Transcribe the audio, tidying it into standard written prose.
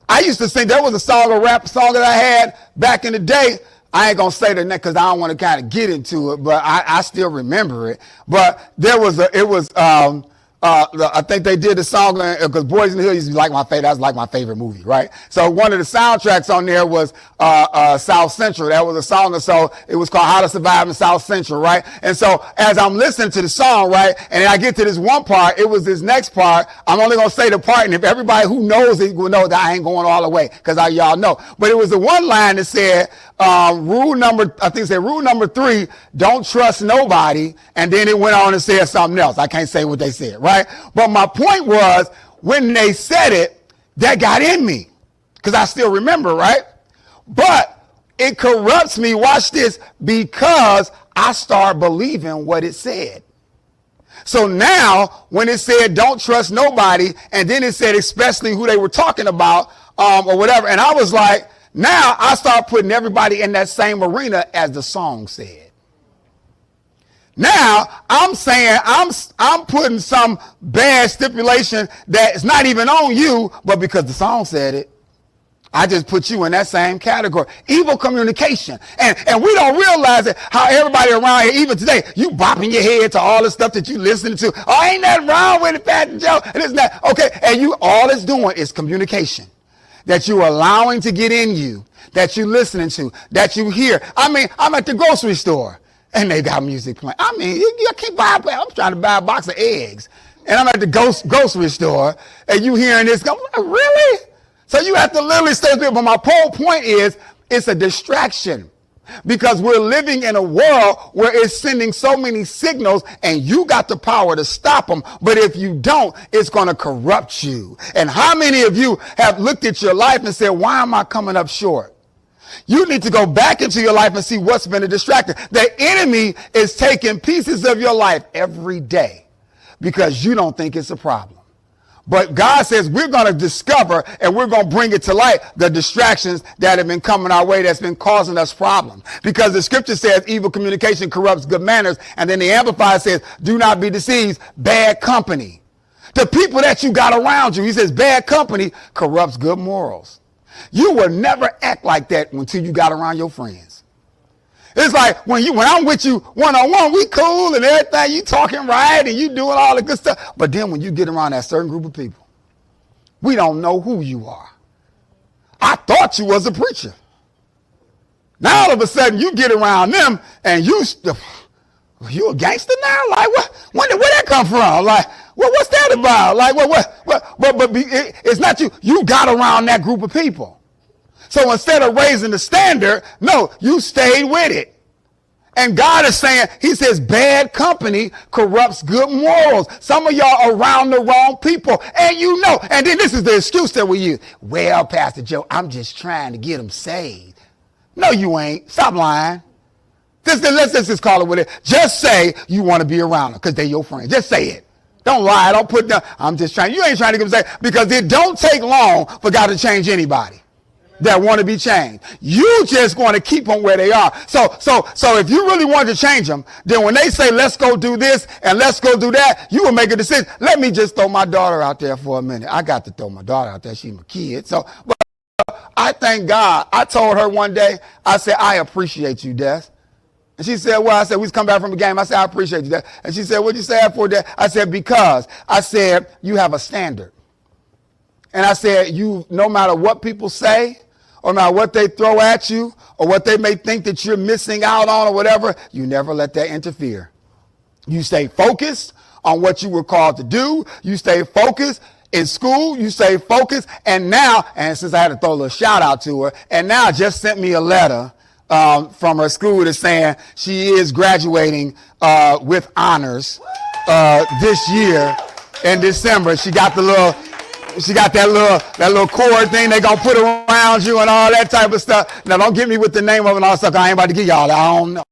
I used to sing, there was a rap song that I had back in the day. I ain't gonna say the name because I don't want to kind of get into it, but I still remember it. But I think they did the song because Boys in the Hood used to be like my favorite. That was like my favorite movie, right? So one of the soundtracks on there was South Central. That was a song, so it was called How to Survive in South Central, right? And so as I'm listening to the song, right, and then I get to this one part, it was this next part. I'm only gonna say the part, and if everybody who knows it will know that I ain't going all the way because y'all know. But it was the one line that said, rule number 3, don't trust nobody. And then it went on and said something else. I can't say what they said, right? But my point was, when they said it, that got in me because I still remember, right? But it corrupts me, watch this, because I start believing what it said. So now when it said don't trust nobody, and then it said especially who they were talking about, or whatever, and I was like, now I start putting everybody in that same arena as the song said. Now I'm saying I'm putting some bad stipulation that is not even on you, but because the song said it, I just put you in that same category. Evil communication. And we don't realize it, how everybody around here, even today, you bopping your head to all the stuff that you listening to. Oh, ain't nothing wrong with it, Pastor Joe. And it's not. Okay. And you, all it's doing is communication that you're allowing to get in you, that you're listening to, that you hear. I mean, I'm at the grocery store and they got music playing. I mean, you keep buying, I'm trying to buy a box of eggs and I'm at the grocery store and you hearing this, go, really? So you have to literally stay with it. But my whole point is, it's a distraction because we're living in a world where it's sending so many signals and you got the power to stop them. But if you don't, it's going to corrupt you. And how many of you have looked at your life and said, why am I coming up short? You need to go back into your life and see what's been a distraction. The enemy is taking pieces of your life every day because you don't think it's a problem. But God says we're going to discover and we're going to bring it to light, the distractions that have been coming our way that's been causing us problems. Because the scripture says evil communication corrupts good manners. And then the Amplified says, do not be deceived, bad company. The people that you got around you, he says bad company corrupts good morals. You will never act like that until you got around your friends. It's like when I'm with you one-on-one, we cool and everything, you talking right and you doing all the good stuff. But then when you get around that certain group of people, we don't know who you are. I thought you was a preacher. Now all of a sudden you get around them and you a gangster now? Like where that come from? Like what's that about? Like but it's not you. You got around that group of people. So instead of raising the standard, no, you stayed with it. And God is saying, he says, bad company corrupts good morals. Some of y'all are around the wrong people. And you know, and then this is the excuse that we use. Well, Pastor Joe, I'm just trying to get them saved. No, you ain't. Stop lying. Let's just call it what it is. Just say you want to be around them because they're your friend. Just say it. Don't lie. Don't put down. I'm just trying. You ain't trying to get them saved because it don't take long for God to change anybody that want to be changed. You just want to keep them where they are. So if you really want to change them, then when they say, let's go do this and let's go do that, you will make a decision. Let me just throw my daughter out there for a minute. I got to throw my daughter out there. She's my kid. So, but I thank God. I told her one day, I said, I appreciate you, Des. And she said, well, I said, we just come back from a game. I said, I appreciate you, Des. And she said, what'd you say for that? I said, because I said, you have a standard. And I said, you, no matter what people say, or no matter what they throw at you, or what they may think that you're missing out on, or whatever, you never let that interfere. You stay focused on what you were called to do. You stay focused in school. You stay focused. And now, and since I had to throw a little shout out to her, and now just sent me a letter from her school that's saying she is graduating with honors this year in December. She got that little cord thing they gonna put around you and all that type of stuff. Now don't get me with the name of it and all stuff. I ain't about to give y'all that. I don't know.